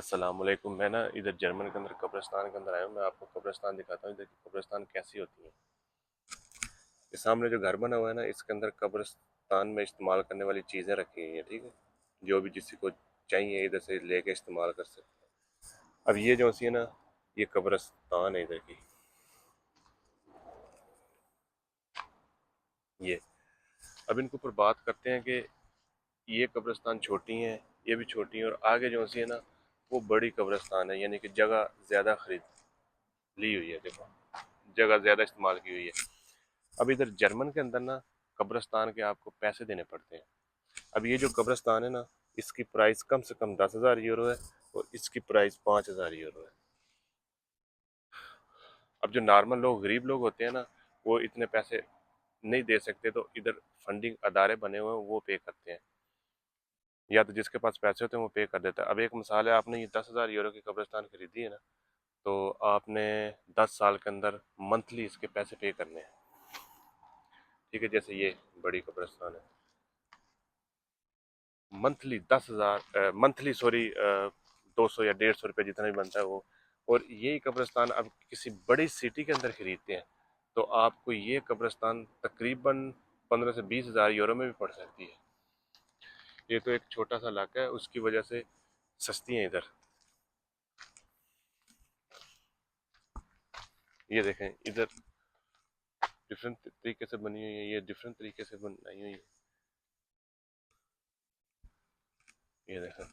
अस्सलामुअलैकुम। मैं ना इधर जर्मन के अंदर कब्रिस्तान के अंदर आया हूँ। मैं आपको कब्रिस्तान दिखाता हूँ इधर की कब्रिस्तान कैसी होती है। ये सामने जो घर बना हुआ है ना, इसके अंदर कब्रिस्तान में इस्तेमाल करने वाली चीज़ें रखी हुई हैं। ठीक है, जो भी किसी को चाहिए इधर से लेके इस्तेमाल कर सकते हैं। अब ये जो सी है ना, ये कब्रिस्तान है इधर की। ये अब इनके ऊपर बात करते हैं कि ये कब्रिस्तान छोटी हैं, ये भी छोटी हैं, और आगे जो सी है ना, वो बड़ी कब्रिस्तान है, यानी कि जगह ज़्यादा खरीद ली हुई है। देखो, जगह ज़्यादा इस्तेमाल की हुई है। अब इधर जर्मन के अंदर ना कब्रिस्तान के आपको पैसे देने पड़ते हैं। अब ये जो कब्रिस्तान है ना, इसकी प्राइस कम से कम 10,000 यूरो है, और इसकी प्राइस 5,000 यूरो है। अब जो नॉर्मल लोग, गरीब लोग होते हैं ना, वो इतने पैसे नहीं दे सकते, तो इधर फंडिंग अदारे बने हुए हैं, वो पे करते हैं, या तो जिसके पास पैसे होते हैं वो पे कर देता है। अब एक मिसाल है, आपने ये 10,000 यूरो की कब्रिस्तान खरीदी है ना, तो आपने 10 साल के अंदर मंथली इसके पैसे पे करने हैं। ठीक है, जैसे ये बड़ी कब्रिस्तान है, मंथली 10,000, मंथली सॉरी, 200 या 150 रुपये जितना भी बनता है वो। और यही कब्रिस्तान अब किसी बड़ी सिटी के अंदर खरीदते हैं, तो आपको ये कब्रिस्तान तकरीबन 15 से 20 हज़ार यूरो में भी पड़ सकती है। ये तो एक छोटा सा इलाका है, उसकी वजह से सस्ती है इधर। ये देखें, इधर डिफरेंट तरीके से बनी हुई है, ये डिफरेंट तरीके से बनाई हुई है। ये देखें,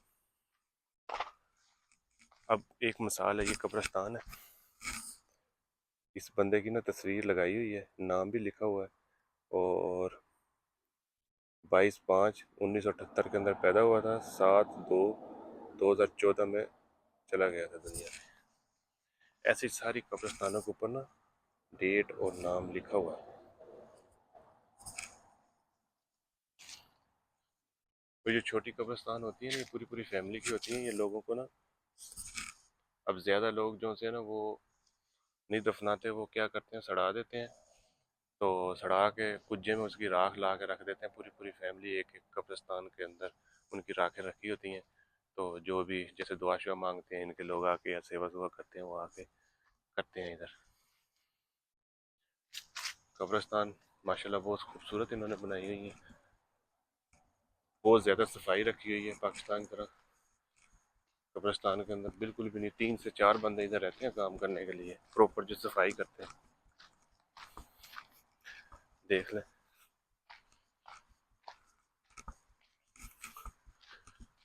अब एक मिसाल है, ये कब्रिस्तान है, इस बंदे की ना तस्वीर लगाई हुई है, नाम भी लिखा हुआ है, और 22/5/1978 के अंदर पैदा हुआ था, 7/2/2014 में चला गया था दुनिया में। ऐसी सारी कब्रिस्तानों के ऊपर ना डेट और नाम लिखा हुआ है। तो जो छोटी कब्रिस्तान होती है ना, ये पूरी पूरी फैमिली की होती है। ये लोगों को ना, अब ज़्यादा लोग जो से ना, वो नहीं दफनाते, वो क्या करते हैं, सड़ा देते हैं। तो सड़ा के कुज्जे में उसकी राख ला के रख देते हैं। पूरी पूरी फैमिली एक एक कब्रिस्तान के अंदर उनकी राखें रखी होती हैं। तो जो भी जैसे दुआ शुआ मांगते हैं, इनके लोग आके या सेवा सुवा करते हैं, वो आके करते हैं इधर। कब्रिस्तान माशाल्लाह बहुत खूबसूरत इन्होंने बनाई हुई है, बहुत ज़्यादा सफाई रखी हुई है पाकिस्तान की तरफ। कब्रिस्तान के अंदर बिल्कुल भी नहीं, 3 से 4 बंदे इधर रहते हैं काम करने के लिए, प्रॉपर जो सफाई करते हैं। देख लें,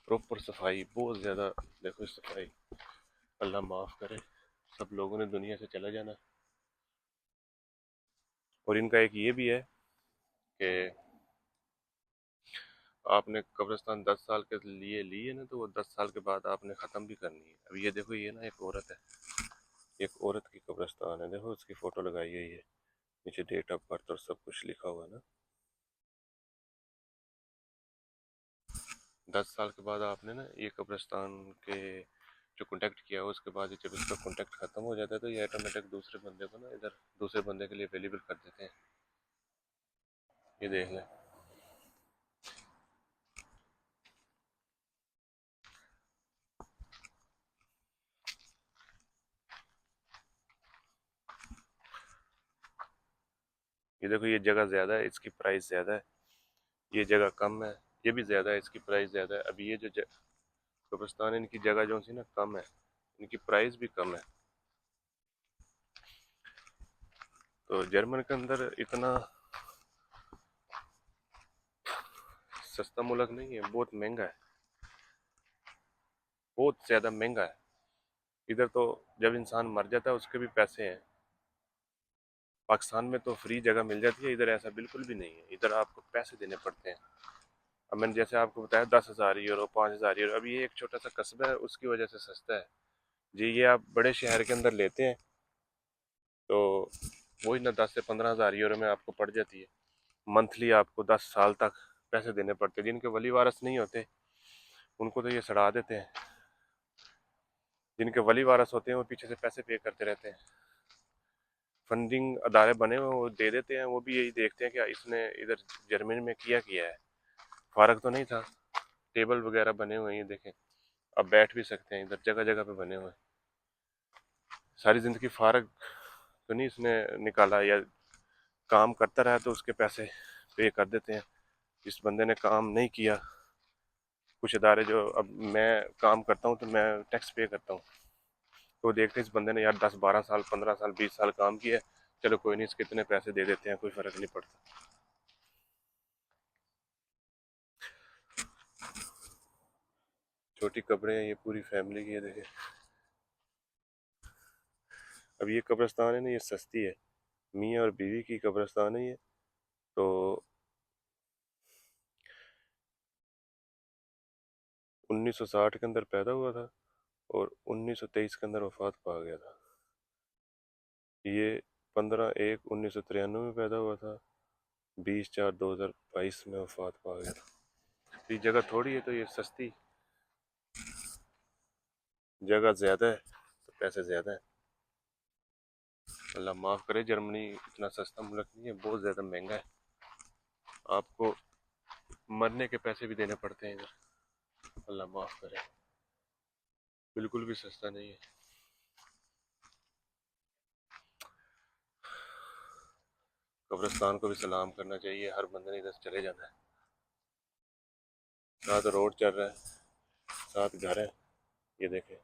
प्रॉपर सफाई बहुत ज़्यादा। देखो इस सफाई, अल्लाह माफ़ करे, सब लोगों ने दुनिया से चला जाना। और इनका एक ये भी है कि आपने कब्रिस्तान 10 साल के लिए ली है ना, तो वो 10 साल के बाद आपने ख़त्म भी करनी है। अब ये देखो, ये ना एक औरत है, एक औरत की कब्रिस्तान है, देखो उसकी फ़ोटो लगाई हुई है, नीचे डेट ऑफ बर्थ और सब कुछ लिखा हुआ है ना। 10 साल के बाद आपने ना ये कब्रिस्तान के जो कॉन्टेक्ट किया हो, उसके बाद जब इसका कॉन्टेक्ट ख़त्म हो जाता है, तो ये ऑटोमेटिक दूसरे बंदे को ना इधर दूसरे बंदे के लिए अवेलेबल कर देते हैं। ये देख लें, ये देखो, ये जगह ज़्यादा है, इसकी प्राइस ज़्यादा है। ये जगह कम है, ये भी ज़्यादा है, इसकी प्राइस ज़्यादा है। अभी ये जो कब्रिस्तान है, इनकी जगह जो सी ना कम है, इनकी प्राइस भी कम है। तो जर्मन के अंदर इतना सस्ता मुल्क नहीं है, बहुत महंगा है, बहुत ज़्यादा महंगा है। इधर तो जब इंसान मर जाता है उसके भी पैसे हैं। पाकिस्तान में तो फ्री जगह मिल जाती है, इधर ऐसा बिल्कुल भी नहीं है, इधर आपको पैसे देने पड़ते हैं। अब मैंने जैसे आपको बताया 10,000 यूरो, 5,000 यूरो। अभी ये एक छोटा सा कस्बा है, उसकी वजह से सस्ता है जी। ये आप बड़े शहर के अंदर लेते हैं, तो वही ना 10 से 15 हज़ार यूरो में आपको पड़ जाती है। मंथली आपको 10 साल तक पैसे देने पड़ते हैं। जिनके वली वारस नहीं होते, उनको तो ये सड़ा देते हैं। जिनके वली वारस होते हैं, वो पीछे से पैसे पे करते रहते हैं। फंडिंग अदारे बने हुए, वो दे देते हैं। वो भी यही देखते हैं कि इसने इधर जर्मनी में किया किया है, फारग तो नहीं था। टेबल वगैरह बने हुए हैं, ये देखें, आप बैठ भी सकते हैं, इधर जगह जगह पे बने हुए हैं। सारी ज़िंदगी फारग तो नहीं इसने निकाला, या काम करता रहा तो उसके पैसे पे कर देते हैं। इस बंदे ने काम नहीं किया। कुछ इदारे जो, अब मैं काम करता हूँ तो मैं टैक्स पे करता हूँ, तो देखते हैं इस बंदे ने यार 10-12 साल 15 साल 20 साल काम किया है, चलो कोई नहीं, इसके इतने पैसे दे देते हैं, कोई फ़र्क नहीं पड़ता। छोटी कब्रें हैं ये पूरी फैमिली की है, देखे। अब ये कब्रिस्तान है ना, ये सस्ती है, मियाँ और बीवी की कब्रिस्तान है ये। तो 1960 के अंदर पैदा हुआ था और 1923 के अंदर वफात पा गया था। ये 15/1/1993 में पैदा हुआ था, 20/4/2022 में वफात पा गया था। ये जगह थोड़ी है तो ये सस्ती, जगह ज़्यादा है तो पैसे ज़्यादा है। अल्लाह माफ़ करे, जर्मनी इतना सस्ता मुल्क नहीं है, बहुत ज़्यादा महंगा है। आपको मरने के पैसे भी देने पड़ते हैं इधर। अल्लाह माफ़ करे, बिल्कुल भी सस्ता नहीं है। कब्रिस्तान को भी सलाम करना चाहिए, हर बंदे ने इधर चले जाना है। साथ रोड चल रहा है, साथ घर है, ये देखें,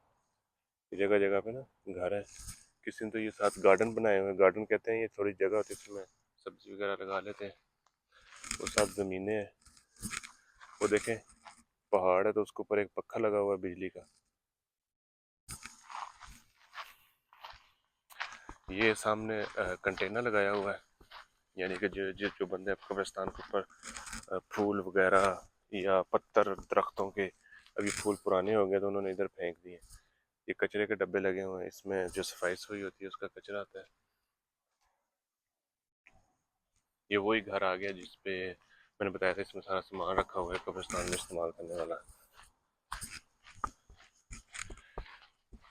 जगह जगह पे ना घर है। किसी ने तो ये साथ गार्डन बनाए हुए हैं, गार्डन कहते हैं ये थोड़ी जगह होती है इसमें सब्जी वगैरह लगा लेते हैं। वो साथ ज़मीनें हैं, वो देखें पहाड़ है तो उसके ऊपर एक पक्का लगा हुआ है बिजली का। ये सामने कंटेनर लगाया हुआ है, यानी कि जो बंदे कब्रिस्तान के ऊपर फूल वगैरह या पत्थर दरख्तों के, अभी फूल पुराने हो गए तो उन्होंने इधर फेंक दिए। ये कचरे के डब्बे लगे हुए हैं, इसमें जो सफाई सुई होती है उसका कचरा आता है। ये वही घर आ गया जिसपे मैंने बताया था, इसमें सारा सामान रखा हुआ है कब्रिस्तान में इस्तेमाल करने वाला।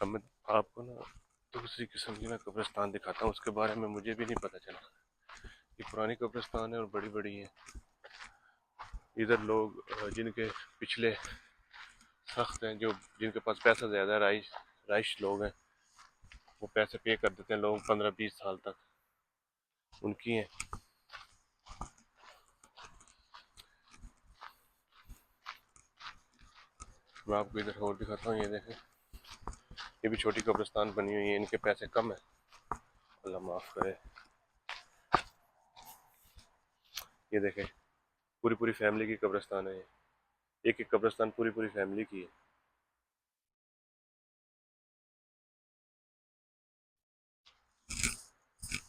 अब मैं आपको ना दूसरी किस्म की मैं कब्रिस्तान दिखाता हूँ, उसके बारे में मुझे भी नहीं पता चला। ये पुरानी कब्रिस्तान है और बड़ी बड़ी है। इधर लोग जिनके पिछले सख्त हैं, जो जिनके पास पैसा ज़्यादा है, राइश लोग हैं, वो पैसे पे कर देते हैं, लोग 15-20 साल तक उनकी हैं। मैं आपको इधर और दिखाता हूँ, ये देखें, ये भी छोटी कब्रिस्तान बनी हुई है, इनके पैसे कम है, अल्लाह माफ़ करे। ये देखें पूरी पूरी फैमिली की कब्रिस्तान है, एक एक कब्रिस्तान पूरी पूरी फैमिली की है।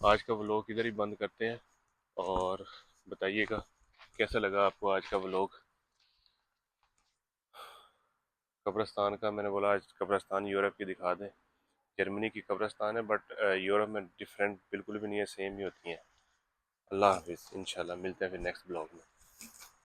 आज का व्लॉग इधर ही बंद करते हैं, और बताइएगा कैसा लगा आपको आज का व्लॉग कब्रिस्तान का। मैंने बोला आज कब्रिस्तान यूरोप की दिखा दें। जर्मनी की कब्रिस्तान है बट यूरोप में डिफरेंट बिल्कुल भी नहीं है, सेम ही होती हैं। अल्लाह हाफिज़, इंशाल्लाह मिलते हैं फिर नेक्स्ट ब्लॉग में।